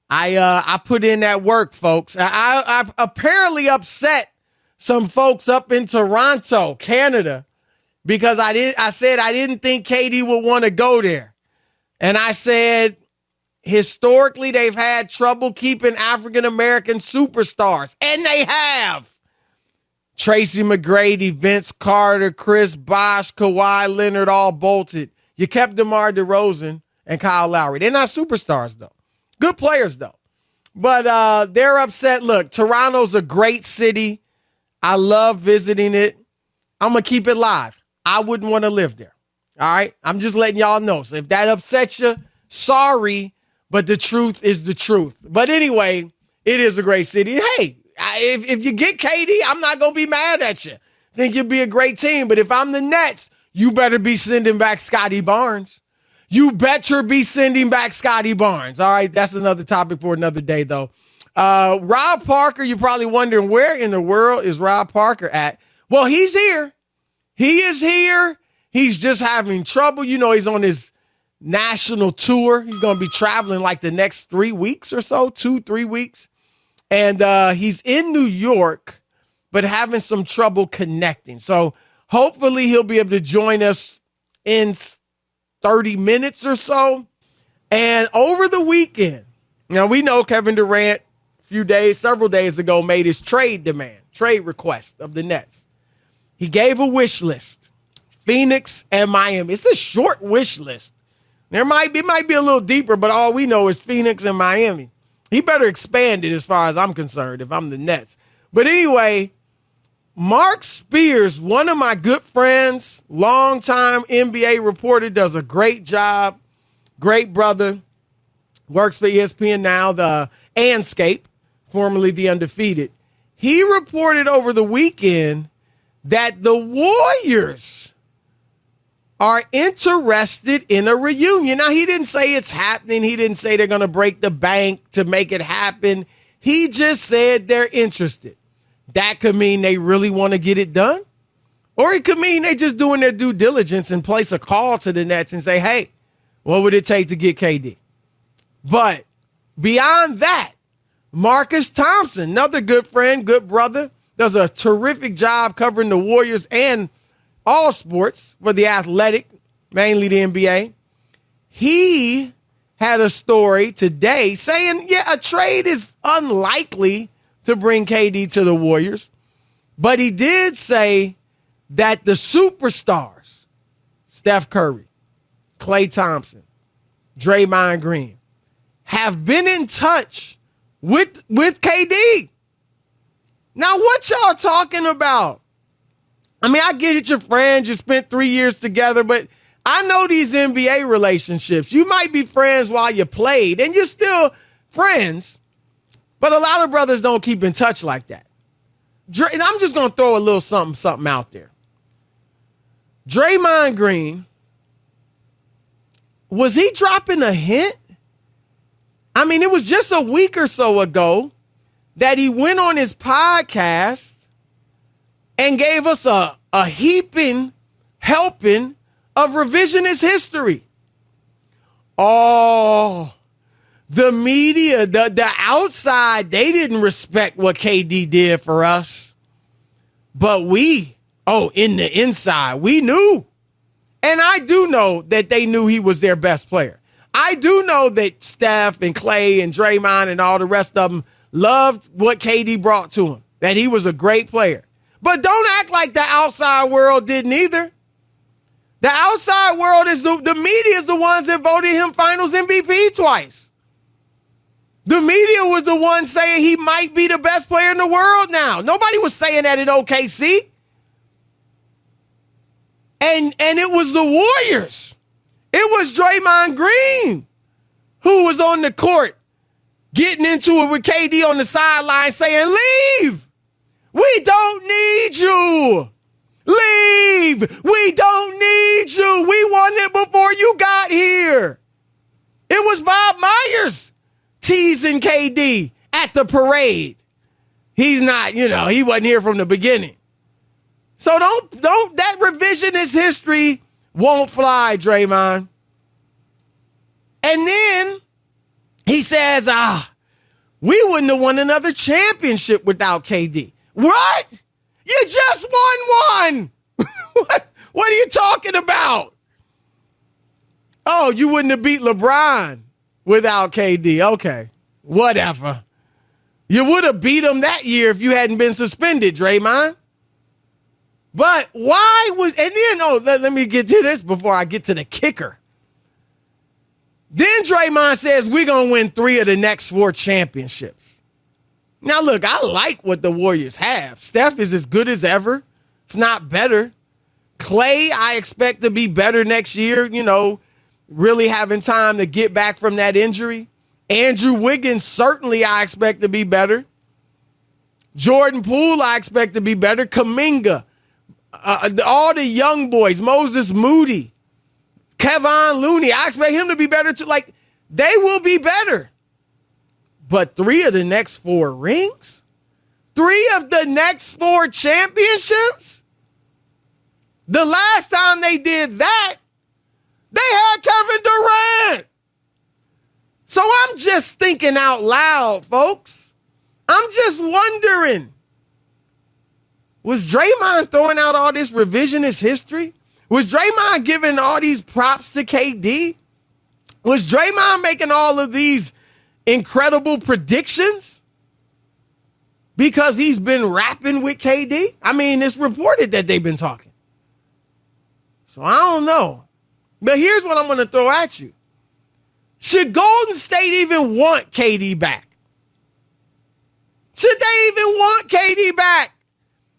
I put in that work, folks. I apparently upset some folks up in Toronto, Canada, because I said I didn't think KD would want to go there. And I said, historically, they've had trouble keeping African-American superstars. And they have. Tracy McGrady, Vince Carter, Chris Bosh, Kawhi Leonard all bolted. You kept DeMar DeRozan and Kyle Lowry. They're not superstars, though. Good players, though. But they're upset. Look, Toronto's a great city. I love visiting it. I'm going to keep it live. I wouldn't want to live there. All right? I'm just letting y'all know. So if that upsets you, sorry, but the truth is the truth. But anyway, it is a great city. Hey, if you get KD, I'm not going to be mad at you. Think you'll be a great team. But if I'm the Nets, you better be sending back Scotty Barnes. You better be sending back Scotty Barnes. All right, that's another topic for another day, though. Rob Parker, you're probably wondering, where in the world is Rob Parker at? Well, he's here. He is here. He's just having trouble. You know, he's on his national tour. He's going to be traveling like the next 3 weeks or so, 2-3 weeks. And he's in New York, but having some trouble connecting. So hopefully he'll be able to join us in 30 minutes or so. And over the weekend, now we know Kevin Durant several days ago made his trade request of the Nets. He gave a wish list, Phoenix and Miami. It's a short wish list. It might be a little deeper, but all we know is Phoenix and Miami. He better expand it as far as I'm concerned if I'm the Nets. But anyway, Mark Spears, one of my good friends, longtime NBA reporter, does a great job. Great brother. Works for ESPN now, the Anscape, formerly The Undefeated. He reported over the weekend that the Warriors are interested in a reunion. Now, he didn't say it's happening. He didn't say they're going to break the bank to make it happen. He just said they're interested. That could mean they really want to get it done. Or it could mean they're just doing their due diligence and place a call to the Nets and say, hey, what would it take to get KD? But beyond that, Marcus Thompson, another good friend, good brother, does a terrific job covering the Warriors and all sports for The Athletic, mainly the NBA. He had a story today saying, yeah, a trade is unlikely to bring KD to the Warriors. But he did say that the superstars, Steph Curry, Klay Thompson, Draymond Green, have been in touch with KD. Now, what y'all talking about? I mean, I get it, your friends, you spent 3 years together, but I know these NBA relationships. You might be friends while you played, and you're still friends, but a lot of brothers don't keep in touch like that. And I'm just going to throw a little something out there. Draymond Green, was he dropping a hint? I mean, it was just a week or so ago that he went on his podcast and gave us a heaping helping of revisionist history. Oh, the media, the outside, they didn't respect what KD did for us. But in the inside, we knew. And I do know that they knew he was their best player. I do know that Steph and Klay and Draymond and all the rest of them loved what KD brought to him, that he was a great player. But don't act like the outside world didn't either. The outside world is the media is the ones that voted him finals MVP twice. The media was the one saying he might be the best player in the world now. Nobody was saying that in OKC. And it was the Warriors. It was Draymond Green who was on the court getting into it with KD on the sideline saying, leave. We don't need you. Leave. We don't need you. We won it before you got here. It was Bob Myers teasing KD at the parade. He's not, he wasn't here from the beginning. So don't that revisionist history won't fly, Draymond. And then he says, we wouldn't have won another championship without KD. What? You just won one. What are you talking about? Oh, you wouldn't have beat LeBron without KD. Okay, whatever. You would have beat him that year if you hadn't been suspended, Draymond. But why was, and then, let me get to this before I get to the kicker. Then Draymond says we're going to win 3 of the next 4 championships. Now, look, I like what the Warriors have. Steph is as good as ever, if not better. Klay, I expect to be better next year, really having time to get back from that injury. Andrew Wiggins, certainly I expect to be better. Jordan Poole, I expect to be better. Kuminga, all the young boys, Moses Moody, Kevon Looney, I expect him to be better too. Like, they will be better. But 3 of the next 4 rings? 3 of the next 4 championships? The last time they did that, they had Kevin Durant. So I'm just thinking out loud, folks. I'm just wondering, was Draymond throwing out all this revisionist history? Was Draymond giving all these props to KD? Was Draymond making all of these incredible predictions because he's been rapping with KD? I mean, it's reported that they've been talking. So I don't know. But here's what I'm going to throw at you. Should Golden State even want KD back? Should they even want KD back?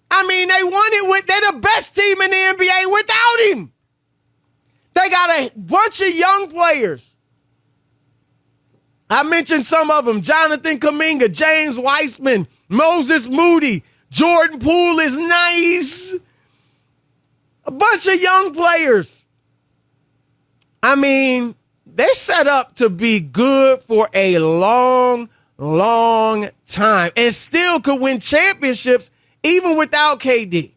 I mean, they're the best team in the NBA without him. They got a bunch of young players. I mentioned some of them: Jonathan Kuminga, James Wiseman, Moses Moody, Jordan Poole is nice. A bunch of young players. I mean, they're set up to be good for a long, long time and still could win championships even without KD.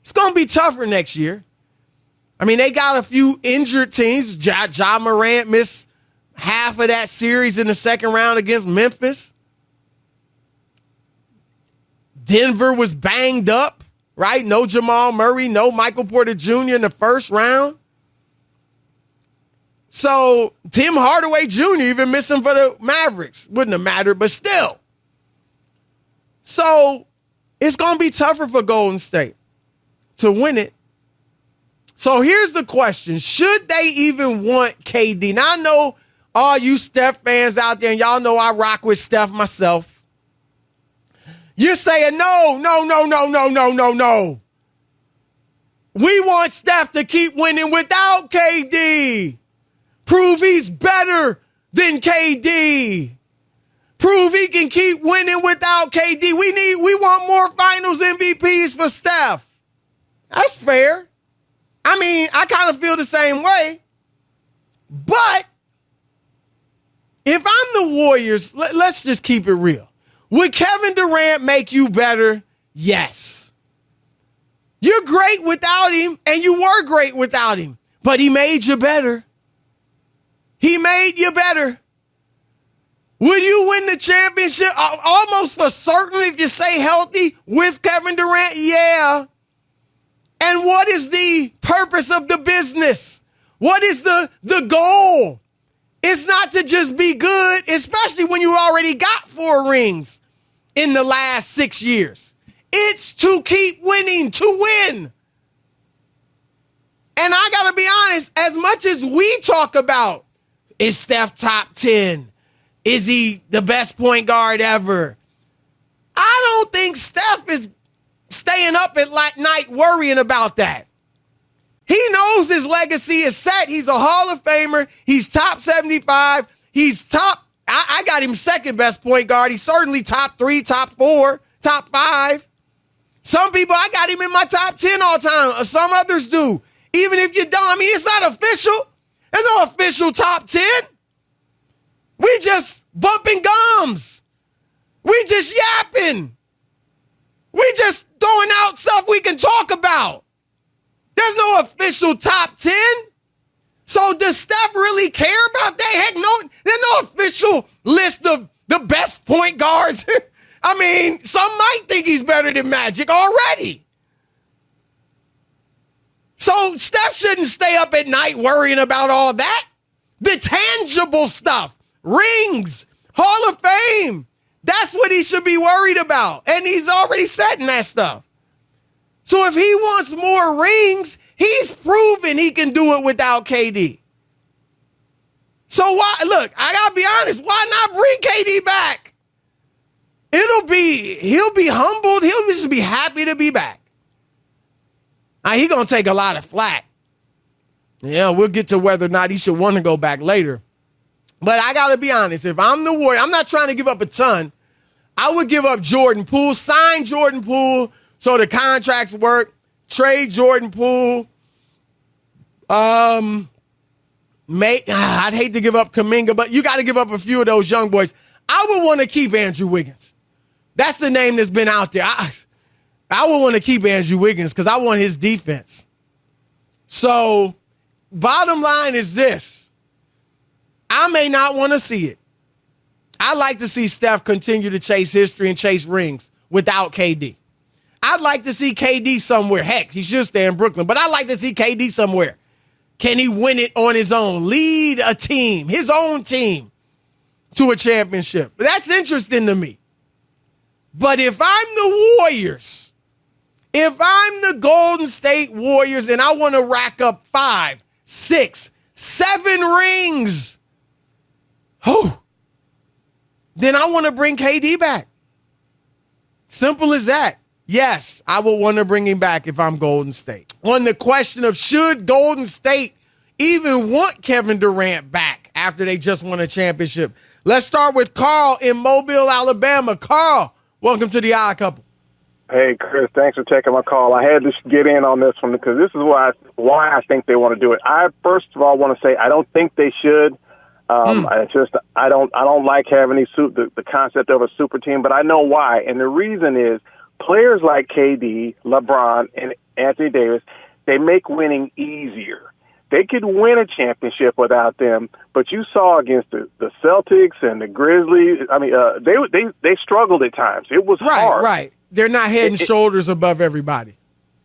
It's going to be tougher next year. I mean, they got a few injured teams. Ja Morant missed half of that series in the second round against Memphis. Denver was banged up, right? No Jamal Murray, no Michael Porter Jr. in the first round. So Tim Hardaway Jr. even missing for the Mavericks. Wouldn't have mattered, but still. So it's going to be tougher for Golden State to win it. So here's the question. Should they even want KD? Now, I know all you Steph fans out there, and y'all know I rock with Steph myself. You're saying, no. We want Steph to keep winning without KD. Prove he's better than KD. Prove he can keep winning without KD. We want more finals MVPs for Steph. That's fair. I mean, I kind of feel the same way. But if I'm the Warriors, let's just keep it real. Would Kevin Durant make you better? Yes. You're great without him, and you were great without him, but he made you better. He made you better. Would you win the championship almost for certain if you stay healthy with Kevin Durant? Yeah. And what is the purpose of the business? What is the goal? It's not to just be good, especially when you already got 4 rings in the last 6 years. It's to keep winning, to win. And I got to be honest, as much as we talk about, is Steph top 10? Is he the best point guard ever? I don't think Steph is staying up at night worrying about that. He knows his legacy is set. He's a Hall of Famer. He's top 75. He's top, I got him second best point guard. He's certainly top 3, top 4, top 5. Some people, I got him in my top 10 all time. Some others do. Even if you don't, I mean, it's not official. There's no official top 10. We just bumping gums. We just yapping. We just throwing out stuff we can talk about. There's no official top 10. So does Steph really care about that? Heck no, there's no official list of the best point guards. I mean, some might think he's better than Magic already. So Steph shouldn't stay up at night worrying about all that. The tangible stuff, rings, Hall of Fame. That's what he should be worried about. And he's already setting that stuff. So if he wants more rings, he's proven he can do it without KD. So look, I gotta be honest, why not bring KD back? He'll be humbled. He'll just be happy to be back. Now, he's gonna take a lot of flack. Yeah, we'll get to whether or not he should want to go back later. But I gotta be honest, if I'm the Warriors, I'm not trying to give up a ton. I would give up Jordan Poole, sign Jordan Poole so the contracts work, trade Jordan Poole. I'd hate to give up Kuminga, but you got to give up a few of those young boys. I would want to keep Andrew Wiggins. That's the name that's been out there. I would want to keep Andrew Wiggins because I want his defense. So, bottom line is this. I may not want to see it. I like to see Steph continue to chase history and chase rings without KD. I'd like to see KD somewhere. Heck, he should stay in Brooklyn, but I'd like to see KD somewhere. Can he win it on his own? Lead a team, his own team, to a championship? That's interesting to me. But if I'm the Warriors, if I'm the Golden State Warriors and I want to rack up 5, 6, 7 rings, then I want to bring KD back. Simple as that. Yes, I would want to bring him back if I'm Golden State. On the question of should Golden State even want Kevin Durant back after they just won a championship, let's start with Carl in Mobile, Alabama. Carl, welcome to the Odd Couple. Hey, Chris, thanks for taking my call. I had to get in on this one because this is why I think they want to do it. I first of all want to say I don't think they should. I don't like having the concept of a super team, but I know why, and the reason is players like KD, LeBron, and Anthony Davis, they make winning easier. They could win a championship without them, but you saw against the Celtics and the Grizzlies. I mean, they struggled at times. It was hard. Right. They're not head and shoulders above everybody.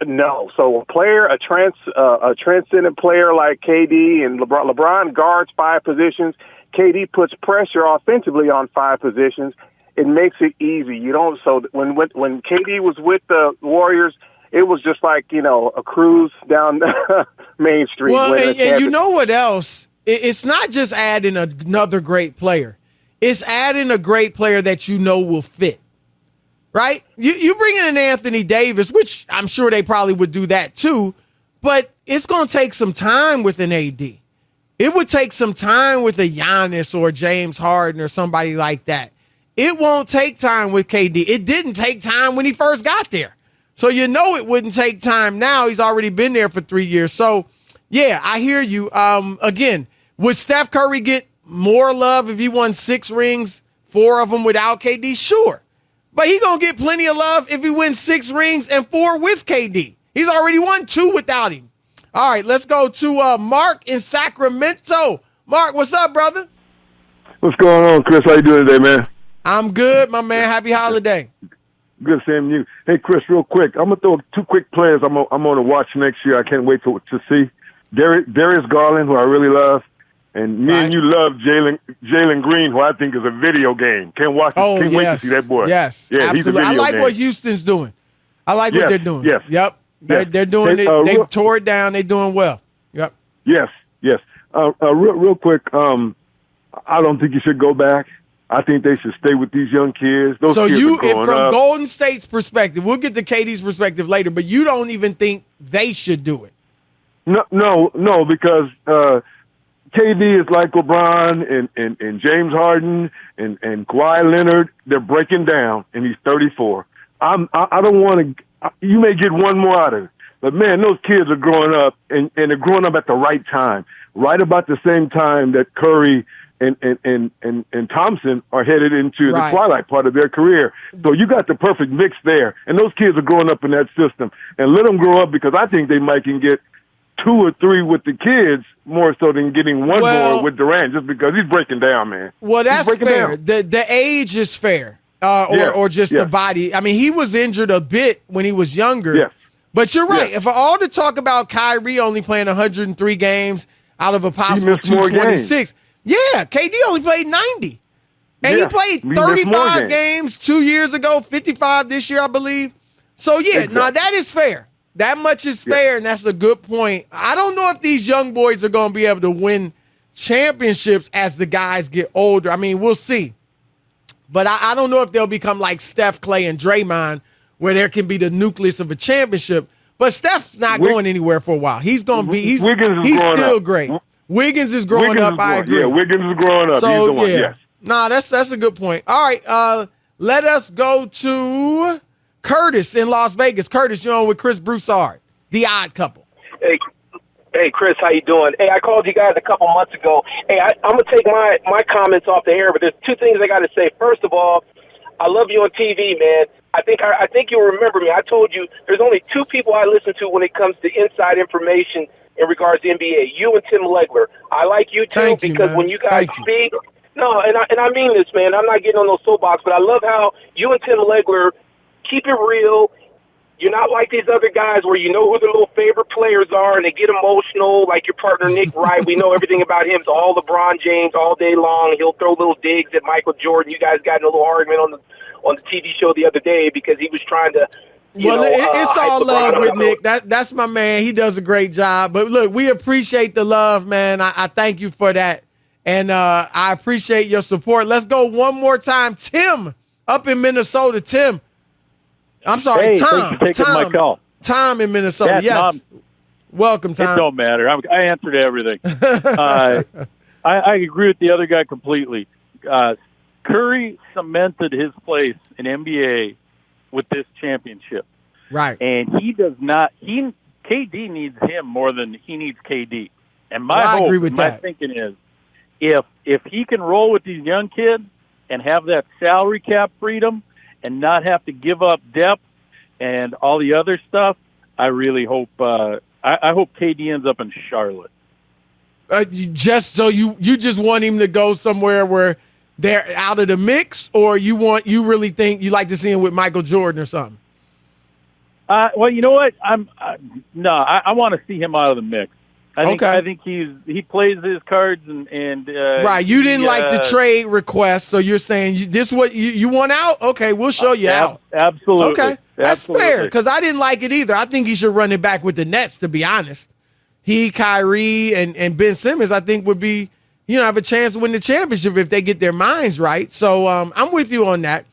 No. So a transcendent player like KD and LeBron guards 5 positions. KD puts pressure offensively on 5 positions. It makes it easy. You don't. So when KD was with the Warriors, it was just like, a cruise down Main Street. Well, and you know what else? It's not just adding another great player. It's adding a great player that will fit. Right? You bring in an Anthony Davis, which I'm sure they probably would do that too, but it's going to take some time with an AD. It would take some time with a Giannis or James Harden or somebody like that. It won't take time with KD. It didn't take time when he first got there. So it wouldn't take time now. He's already been there for 3 years. So, yeah, I hear you. Again, would Steph Curry get more love if he won 6 rings, 4 of them without KD? Sure. But he's going to get plenty of love if he wins 6 rings and 4 with KD. He's already won 2 without him. All right, let's go to Mark in Sacramento. Mark, what's up, brother? What's going on, Chris? How you doing today, man? I'm good, my man. Happy holiday. Good seeing you. Hey, Chris, real quick, I'm going to throw 2 quick players I'm going to watch next year. I can't wait to see. Darius Garland, who I really love. And me and you love Jalen Green, who I think is a video game. Can't wait to see that boy. Yes, yeah, absolutely. He's a video I like game. what Houston's doing. I like what they're doing. Yes. Yep. Yes. They're doing it. They tore it down. They're doing well. Yep. Yes. Real quick, I don't think you should go back. I think they should stay with these young kids. Those kids are growing from up. Golden State's perspective, we'll get to KD's perspective later, but you don't even think they should do it. No, because KD is like LeBron and James Harden and Kawhi Leonard. They're breaking down, and he's 34. I don't want to. You may get one more out of it, but man, those kids are growing up, and they're growing up at the right time, right about the same time that Curry and Thompson are headed into the twilight part of their career. So you got the perfect mix there, and those kids are growing up in that system. And let them grow up, because I think they might can get 2 or 3 with the kids more so than getting one Well, more with Durant just because he's breaking down, man. Well, that's fair. Down. The age is fair, or just the body. I mean, he was injured a bit when he was younger. Yes. But you're right. Yes. If all the talk about Kyrie only playing 103 games out of a possible 226, KD only played 90. And he played 35 games 2 years ago, 55 this year, I believe. So, now that is fair. That much is fair, and that's a good point. I don't know if these young boys are going to be able to win championships as the guys get older. I mean, we'll see. But I don't know if they'll become like Steph, Clay, and Draymond, where there can be the nucleus of a championship. But Steph's not going anywhere for a while. He's going to be – he's still great. Wiggins is growing up, I agree. Yeah, Wiggins is growing up. So, he's the one, yes. Nah, that's a good point. All right, let us go to Curtis in Las Vegas. Curtis, you're on with Chris Broussard, the odd couple. Hey, Chris, how you doing? Hey, I called you guys a couple months ago. Hey, I'm going to take my comments off the air, but there's two things I got to say. First of all, I love you on TV, man. I think you'll remember me. I told you there's only two people I listen to when it comes to inside information in regards to NBA, you and Tim Legler. I like you, too, because when you guys speak – no, and I mean this, man. I'm not getting on no soapbox, but I love how you and Tim Legler keep it real. You're not like these other guys where you know who their little favorite players are and they get emotional, like your partner Nick Wright. We know everything about him. It's all LeBron James all day long. He'll throw little digs at Michael Jordan. You guys got in a little argument on the TV show the other day because he was trying to it's all love with Nick. That's my man. He does a great job. But look, we appreciate the love, man. I thank you for that. And I appreciate your support. Let's go one more time. Tim up in Minnesota. Tim. I'm sorry, hey, Tom. Thanks for taking my call. Tom in Minnesota. Yes. Tom, welcome, Tom. It don't matter. I answered everything. I agree with the other guy completely. Curry cemented his place in NBA with this championship. Right. And he does not – KD needs him more than he needs KD. And my thinking is, if he can roll with these young kids and have that salary cap freedom and not have to give up depth and all the other stuff, I really hope I hope KD ends up in Charlotte. You just want him to go somewhere where they're out of the mix, or you really think you like to see him with Michael Jordan or something? Well, you know what? I want to see him out of the mix. I think he plays his cards and right. You didn't like the trade request, so you're saying this what you want out? Okay, we'll show you out. Absolutely. Okay, that's fair because I didn't like it either. I think he should run it back with the Nets. To be honest, he, Kyrie, and Ben Simmons, I think would be have a chance to win the championship if they get their minds right. So I'm with you on that.